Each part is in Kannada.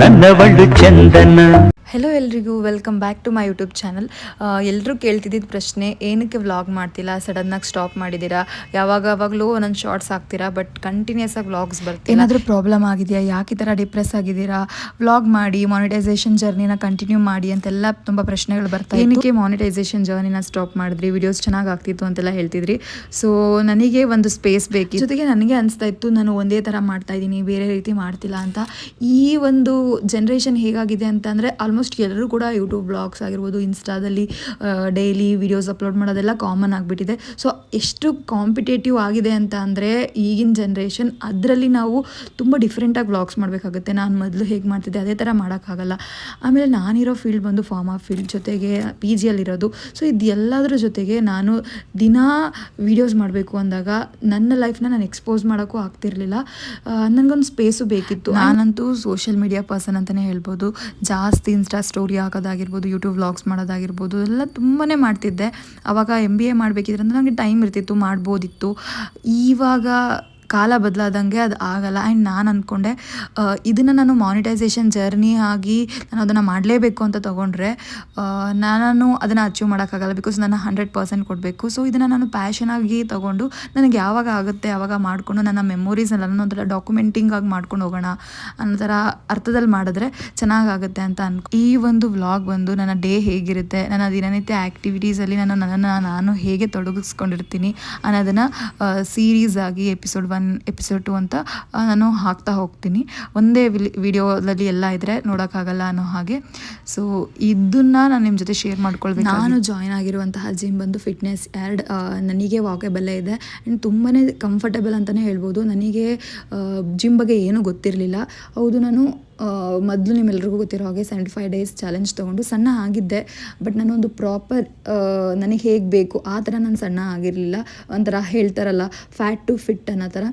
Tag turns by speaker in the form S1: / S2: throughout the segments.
S1: ನನ್ನವಳು ಚಂದನ.
S2: ಹೆಲೋ ಎಲ್ರಿಗೂ welcome back to my YouTube channel. ಎಲ್ಲರೂ ಕೇಳ್ತಿದ್ದಿದ್ದು ಪ್ರಶ್ನೆ, ಏನಕ್ಕೆ ವ್ಲಾಗ್ ಮಾಡ್ತಿಲ್ಲ, ಸಡನ್ನಾಗಿ ಸ್ಟಾಪ್ ಮಾಡಿದ್ದೀರಾ, ಯಾವಾಗಲೂ ಒಂದೊಂದು ಶಾರ್ಟ್ಸ್ ಹಾಕ್ತೀರಾ ಬಟ್ ಕಂಟಿನ್ಯೂಸ್ ಆಗಿ ವ್ಲಾಗ್ಸ್ ಬರ್ತೀರಾ, ಏನಾದರೂ ಪ್ರಾಬ್ಲಮ್ ಆಗಿದೆಯಾ, ಯಾಕೆ ಈ ಥರ ಡಿಪ್ರೆಸ್ ಆಗಿದ್ದೀರಾ, ವ್ಲಾಗ್ ಮಾಡಿ ಮಾನಿಟೈಸೇಷನ್ ಜರ್ನಿನ ಕಂಟಿನ್ಯೂ ಮಾಡಿ ಅಂತೆಲ್ಲ ತುಂಬ ಪ್ರಶ್ನೆಗಳು ಬರ್ತಾ ಏನಕ್ಕೆ ಮಾನಿಟೈಸೇಷನ್ ಜರ್ನಿನ ಸ್ಟಾಪ್ ಮಾಡಿದ್ರಿ, ವಿಡಿಯೋಸ್ ಚೆನ್ನಾಗಿ ಆಗ್ತಿತ್ತು ಅಂತೆಲ್ಲ ಹೇಳ್ತಿದ್ರಿ. ಸೊ ನನಗೆ ಒಂದು ಸ್ಪೇಸ್ ಬೇಕು, ಜೊತೆಗೆ ನನಗೆ ಅನಿಸ್ತಾ ಇತ್ತು ನಾನು ಒಂದೇ ಥರ ಮಾಡ್ತಾ ಇದ್ದೀನಿ, ಬೇರೆ ರೀತಿ ಮಾಡ್ತಿಲ್ಲ ಅಂತ. ಈ ಒಂದು ಜನ್ರೇಷನ್ ಹೇಗಾಗಿದೆ ಅಂತಂದರೆ ಆಲ್ಮೋಸ್ಟ್ ಎಲ್ಲರೂ ಕೂಡ ಯೂಟ್ಯೂಬ್ ಬ್ಲಾಗ್ಸ್ ಆಗಿರ್ಬೋದು, ಇನ್ಸ್ಟಾದಲ್ಲಿ ಡೈಲಿ ವಿಡಿಯೋಸ್ ಅಪ್ಲೋಡ್ ಮಾಡೋದೆಲ್ಲ ಕಾಮನ್ ಆಗಿಬಿಟ್ಟಿದೆ. ಸೊ ಎಷ್ಟು ಕಾಂಪಿಟೇಟಿವ್ ಆಗಿದೆ ಅಂತ ಅಂದರೆ ಈಗಿನ ಜನ್ರೇಷನ್, ಅದರಲ್ಲಿ ನಾವು ತುಂಬ ಡಿಫ್ರೆಂಟಾಗಿ ವ್ಲಾಗ್ಸ್ ಮಾಡಬೇಕಾಗುತ್ತೆ. ನಾನು ಮೊದಲು ಹೇಗೆ ಮಾಡ್ತಿದ್ದೆ ಅದೇ ಥರ ಮಾಡೋಕ್ಕಾಗಲ್ಲ. ಆಮೇಲೆ ನಾನಿರೋ ಫೀಲ್ಡ್ ಬಂದು ಫಾರ್ಮಾ ಫೀಲ್ಡ್, ಜೊತೆಗೆ ಪಿ ಜಿಯಲ್ಲಿರೋದು. ಸೊ ಇದೆಲ್ಲದರ ಜೊತೆಗೆ ನಾನು ದಿನಾ ವೀಡಿಯೋಸ್ ಮಾಡಬೇಕು ಅಂದಾಗ ನನ್ನ ಲೈಫ್ನ ನಾನು ಎಕ್ಸ್ಪೋಸ್ ಮಾಡೋಕ್ಕೂ ಆಗ್ತಿರ್ಲಿಲ್ಲ. ನನಗೊಂದು ಸ್ಪೇಸು ಬೇಕಿತ್ತು. ನಾನಂತೂ ಸೋಷಿಯಲ್ ಮೀಡಿಯಾ ಪರ್ಸನ್ ಅಂತಲೇ ಹೇಳ್ಬೋದು. ಜಾಸ್ತಿ ಇನ್ಸ್ಟಾ ಸ್ಟೋರಿ ಹಾಕೋದಾಗಿರ್ಬೋದು, ಯೂಟ್ಯೂಬ್ ವ್ಲಾಗ್ಸ್ ಮಾಡೋದಾಗಿರ್ಬೋದು, ಎಲ್ಲ ತುಂಬಾ ಮಾಡ್ತಿದ್ದೆ. ಆವಾಗ MBA ಮಾಡಬೇಕಿದ್ರೆ ಅಂದರೆ ನನಗೆ ಟೈಮ್ ಇರ್ತಿತ್ತು, ಮಾಡ್ಬೋದಿತ್ತು. ಇವಾಗ ಕಾಲ ಬದಲಾದಂಗೆ ಅದು ಆಗಲ್ಲ. ಆ್ಯಂಡ್ ನಾನು ಅಂದ್ಕೊಂಡೆ ಇದನ್ನು ನಾನು ಮಾನಿಟೈಸೇಷನ್ ಜರ್ನಿ ಆಗಿ ನಾನು ಅದನ್ನು ಮಾಡಲೇಬೇಕು ಅಂತ ತೊಗೊಂಡ್ರೆ ನಾನು ಅದನ್ನು ಅಚೀವ್ ಮಾಡೋಕ್ಕಾಗಲ್ಲ, ಬಿಕಾಸ್ ನಾನು 100% ಕೊಡಬೇಕು. ಸೊ ಇದನ್ನು ನಾನು ಪ್ಯಾಷನಾಗಿ ತೊಗೊಂಡು ನನಗೆ ಯಾವಾಗ ಆಗುತ್ತೆ ಆವಾಗ ಮಾಡಿಕೊಂಡು ನನ್ನ ಮೆಮೊರೀಸ್ನೆಲ್ಲ ನಾನು ಒಂಥರ ಡಾಕ್ಯುಮೆಂಟಿಂಗ್ ಆಗಿ ಮಾಡ್ಕೊಂಡು ಹೋಗೋಣ ಅನ್ನೋ ಥರ ಅರ್ಥದಲ್ಲಿ ಮಾಡಿದ್ರೆ ಚೆನ್ನಾಗಾಗುತ್ತೆ ಅಂತ ಈ ಒಂದು ವ್ಲಾಗ್ ಬಂದು ನನ್ನ ಡೇ ಹೇಗಿರುತ್ತೆ, ನನ್ನ ದಿನನಿತ್ಯ ಆ್ಯಕ್ಟಿವಿಟೀಸಲ್ಲಿ ನಾನು ಹೇಗೆ ತೊಡಗಿಸ್ಕೊಂಡಿರ್ತೀನಿ ಅನ್ನೋದನ್ನು ಸೀರೀಸ್ ಆಗಿ ಎಪಿಸೋಡ್ 1 ಎಪಿಸೋಡ್ 2 ಅಂತ ನಾನು ಹಾಕ್ತಾ ಹೋಗ್ತೀನಿ. ಒಂದೇ ವಿಡಿಯೋದಲ್ಲಿ ಎಲ್ಲ ಇದ್ದರೆ ನೋಡೋಕ್ಕಾಗಲ್ಲ ಅನ್ನೋ ಹಾಗೆ. ಸೊ ಇದನ್ನು ನಾನು ನಿಮ್ಮ ಜೊತೆ ಶೇರ್ ಮಾಡ್ಕೊಳ್ಬೇಕು. ನಾನು ಜಾಯ್ನ್ ಆಗಿರುವಂತಹ ಜಿಮ್ ಬಂದು ಫಿಟ್ನೆಸ್ ಯಾರ್ಡ್. ನನಗೆ ವಾಕೇಬಲ್ಲೇ ಇದೆ ಆ್ಯಂಡ್ ತುಂಬಾ ಕಂಫರ್ಟಬಲ್ ಅಂತಲೇ ಹೇಳ್ಬೋದು. ನನಗೆ ಜಿಮ್ ಬಗ್ಗೆ ಏನೂ ಗೊತ್ತಿರಲಿಲ್ಲ. ಹೌದು, ನಾನು ಮೊದಲು ನಿಮ್ಮೆಲ್ರಿಗೂ ಗೊತ್ತಿರೋ ಹಾಗೆ 75 ಡೇಸ್ ಚಾಲೆಂಜ್ ತೊಗೊಂಡು ಸಣ್ಣ ಆಗಿದ್ದೆ. ಬಟ್ ನಾನೊಂದು ಪ್ರಾಪರ್ ನನಗೆ ಹೇಗೆ ಬೇಕು ಆ ಥರ ನಾನು ಸಣ್ಣ ಆಗಿರಲಿಲ್ಲ. ಒಂಥರ ಹೇಳ್ತಾರಲ್ಲ ಫ್ಯಾಟ್ ಟು ಫಿಟ್ ಅನ್ನೋ ಥರ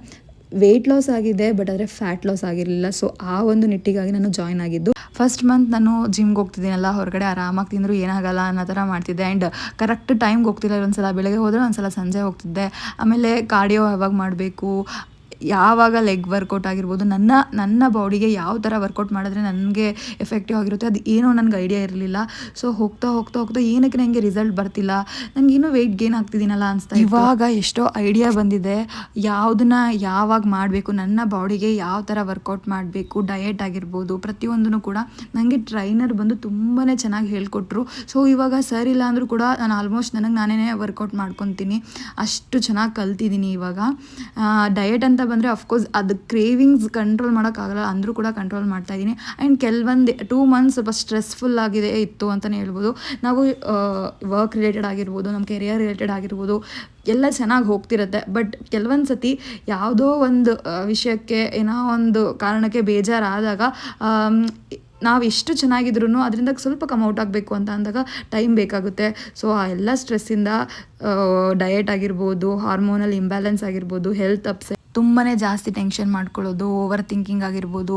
S2: ವೆಯ್ಟ್ ಲಾಸ್ ಆಗಿದೆ, ಬಟ್ ಆದರೆ ಫ್ಯಾಟ್ ಲಾಸ್ ಆಗಿರಲಿಲ್ಲ. ಸೊ ಆ ಒಂದು ನಿಟ್ಟಿಗಾಗಿ ನಾನು ಜಾಯ್ನ್ ಆಗಿದ್ದು. ಫಸ್ಟ್ ಮಂತ್ ನಾನು ಜಿಮ್ಗೆ ಹೋಗ್ತಿದ್ದೀನಲ್ಲ, ಹೊರಗಡೆ ಆರಾಮಾಗಿ ತಿಂದರೂ ಏನಾಗಲ್ಲ ಅನ್ನೋ ಥರ ಮಾಡ್ತಿದ್ದೆ. ಆ್ಯಂಡ್ ಕರೆಕ್ಟ್ ಟೈಮ್ಗೆ ಹೋಗ್ತಿಲ್ಲ. ಒಂದ್ಸಲ ಬೆಳಗ್ಗೆ ಹೋದರೆ ಒಂದ್ಸಲ ಸಂಜೆ ಹೋಗ್ತಿದ್ದೆ. ಆಮೇಲೆ ಕಾರ್ಡಿಯೋ ಯಾವಾಗ ಮಾಡಬೇಕು, ಯಾವಾಗ ಲೆಗ್ ವರ್ಕೌಟ್ ಆಗಿರ್ಬೋದು, ನನ್ನ ಬಾಡಿಗೆ ಯಾವ ಥರ ವರ್ಕೌಟ್ ಮಾಡಿದ್ರೆ ನನಗೆ ಎಫೆಕ್ಟಿವ್ ಆಗಿರುತ್ತೆ ಅದು ಏನೋ ನನಗೆ ಐಡಿಯಾ ಇರಲಿಲ್ಲ. ಸೊ ಹೋಗ್ತಾ ಏನಕ್ಕೆ ನನಗೆ ರಿಸಲ್ಟ್ ಬರ್ತಿಲ್ಲ, ನನಗೇನೋ ವೆಯ್ಟ್ ಗೇನ್ ಆಗ್ತಿದ್ದೀನಲ್ಲ ಅನಿಸ್ತಾ. ಇವಾಗ ಎಷ್ಟೋ ಐಡಿಯಾ ಬಂದಿದೆ, ಯಾವುದನ್ನ ಯಾವಾಗ ಮಾಡಬೇಕು, ನನ್ನ ಬಾಡಿಗೆ ಯಾವ ಥರ ವರ್ಕೌಟ್ ಮಾಡಬೇಕು, ಡಯೆಟ್ ಆಗಿರ್ಬೋದು, ಪ್ರತಿಯೊಂದೂ ಕೂಡ ನನಗೆ ಟ್ರೈನರ್ ಬಂದು ತುಂಬಾ ಚೆನ್ನಾಗಿ ಹೇಳ್ಕೊಟ್ರು. ಸೊ ಇವಾಗ ಸರ್ ಇಲ್ಲ ಅಂದರೂ ಕೂಡ ನಾನು ಆಲ್ಮೋಸ್ಟ್ ನನಗೆ ನಾನೇ ವರ್ಕೌಟ್ ಮಾಡ್ಕೊತೀನಿ, ಅಷ್ಟು ಚೆನ್ನಾಗಿ ಕಲ್ತಿದ್ದೀನಿ ಇವಾಗ. ಡಯೆಟ್ ಅಂತ ಬಂದರೆ ಅಫ್ಕೋರ್ಸ್ ಅದು ಕ್ರೇವಿಂಗ್ಸ್ ಕಂಟ್ರೋಲ್ ಮಾಡೋಕ್ಕಾಗಲ್ಲ, ಅಂದರೂ ಕೂಡ ಕಂಟ್ರೋಲ್ ಮಾಡ್ತಾಯಿದ್ದೀನಿ. ಆ್ಯಂಡ್ ಕೆಲವೊಂದು 2 ಮಂತ್ಸ್ ಸ್ವಲ್ಪ ಸ್ಟ್ರೆಸ್ಫುಲ್ ಆಗಿದೆ ಇತ್ತು ಅಂತಲೇ ಹೇಳ್ಬೋದು. ನಾವು ವರ್ಕ್ ರಿಲೇಟೆಡ್ ಆಗಿರ್ಬೋದು, ನಮ್ಮ ಕೆರಿಯರ್ ರಿಲೇಟೆಡ್ ಆಗಿರ್ಬೋದು ಎಲ್ಲ ಚೆನ್ನಾಗಿ ಹೋಗ್ತಿರುತ್ತೆ. ಬಟ್ ಕೆಲವೊಂದು ಸತಿ ಯಾವುದೋ ಒಂದು ವಿಷಯಕ್ಕೆ ಏನೋ ಒಂದು ಕಾರಣಕ್ಕೆ ಬೇಜಾರಾದಾಗ ನಾವು ಎಷ್ಟು ಚೆನ್ನಾಗಿದ್ರೂ ಅದರಿಂದ ಸ್ವಲ್ಪ ಕಮ್ಔಟ್ ಆಗಬೇಕು ಅಂತ ಅಂದಾಗ ಟೈಮ್ ಬೇಕಾಗುತ್ತೆ. ಸೊ ಆ ಎಲ್ಲ ಸ್ಟ್ರೆಸ್ಸಿಂದ ಡಯೆಟ್ ಆಗಿರ್ಬೋದು, ಹಾರ್ಮೋನಲ್ ಇಂಬ್ಯಾಲೆನ್ಸ್ ಆಗಿರ್ಬೋದು, ಹೆಲ್ತ್ ಅಪ್ಸೆಟ್, ತುಂಬಾ ಜಾಸ್ತಿ ಟೆನ್ಷನ್ ಮಾಡ್ಕೊಳ್ಳೋದು, ಓವರ್ ಥಿಂಕಿಂಗ್ ಆಗಿರ್ಬೋದು,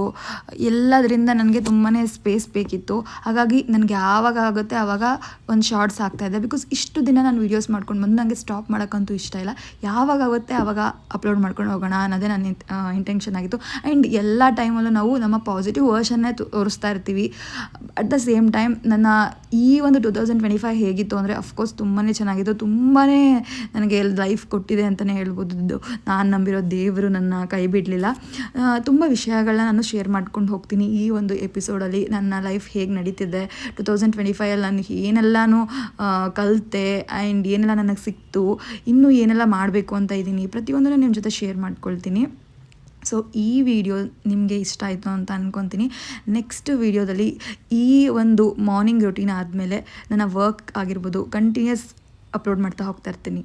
S2: ಎಲ್ಲದರಿಂದ ನನಗೆ ತುಂಬಾ ಸ್ಪೇಸ್ ಬೇಕಿತ್ತು. ಹಾಗಾಗಿ ನನಗೆ ಯಾವಾಗ ಆಗುತ್ತೆ ಆವಾಗ ಒಂದು ಶಾರ್ಟ್ಸ್ ಆಗ್ತಾಯಿದ್ದೆ. ಬಿಕಾಸ್ ಇಷ್ಟು ದಿನ ನಾನು ವೀಡಿಯೋಸ್ ಮಾಡ್ಕೊಂಡು ಬಂದು ನನಗೆ ಸ್ಟಾಪ್ ಮಾಡೋಕ್ಕಂತೂ ಇಷ್ಟ ಇಲ್ಲ. ಯಾವಾಗ ಆಗುತ್ತೆ ಆವಾಗ ಅಪ್ಲೋಡ್ ಮಾಡ್ಕೊಂಡು ಹೋಗೋಣ ಅನ್ನೋದೇ ನನ್ನ ಇಂಟೆನ್ಷನ್ ಆಗಿತ್ತು. ಆ್ಯಂಡ್ ಎಲ್ಲ ಟೈಮಲ್ಲೂ ನಾವು ನಮ್ಮ ಪಾಸಿಟಿವ್ ವರ್ಷನ್ನೇ ತೋರಿಸ್ತಾ ಇರ್ತೀವಿ. ಅಟ್ ದ ಸೇಮ್ ಟೈಮ್ ನನ್ನ ಈ ಒಂದು 2025 ಹೇಗಿತ್ತು ಅಂದರೆ ಅಫ್ಕೋರ್ಸ್ ತುಂಬಾ ಚೆನ್ನಾಗಿತ್ತು. ತುಂಬಾ ನನಗೆ ಲೈಫ್ ಕೊಟ್ಟಿದೆ ಅಂತಲೇ ಹೇಳ್ಬೋದು. ನಾನು ನಂಬಿರೋ ದೇವರು ನನ್ನ ಕೈ ಬಿಡಲಿಲ್ಲ. ತುಂಬ ವಿಷಯಗಳನ್ನ ನಾನು ಶೇರ್ ಮಾಡ್ಕೊಂಡು ಹೋಗ್ತೀನಿ ಈ ಒಂದು ಎಪಿಸೋಡಲ್ಲಿ. ನನ್ನ ಲೈಫ್ ಹೇಗೆ ನಡೀತಿದೆ, 2025ಅಲ್ಲಿ ನಾನು ಏನೆಲ್ಲನೂ ಕಲಿತೆ ಆ್ಯಂಡ್ ಏನೆಲ್ಲ ನನಗೆ ಸಿಕ್ತು, ಇನ್ನೂ ಏನೆಲ್ಲ ಮಾಡಬೇಕು ಅಂತ ಇದ್ದೀನಿ, ಪ್ರತಿಯೊಂದನ್ನು ನಿಮ್ಮ ಜೊತೆ ಶೇರ್ ಮಾಡ್ಕೊಳ್ತೀನಿ. ಸೊ ಈ ವಿಡಿಯೋ ನಿಮಗೆ ಇಷ್ಟ ಆಯಿತು ಅಂತ ಅಂದ್ಕೊತೀನಿ. ನೆಕ್ಸ್ಟ್ ವಿಡಿಯೋದಲ್ಲಿ ಈ ಒಂದು ಮಾರ್ನಿಂಗ್ ರೂಟೀನ್ ಆದಮೇಲೆ ನನ್ನ ವರ್ಕ್ ಆಗಿರ್ಬೋದು ಕಂಟಿನ್ಯೂಸ್ ಅಪ್ಲೋಡ್ ಮಾಡ್ತಾ ಹೋಗ್ತಾ ಇರ್ತೀನಿ.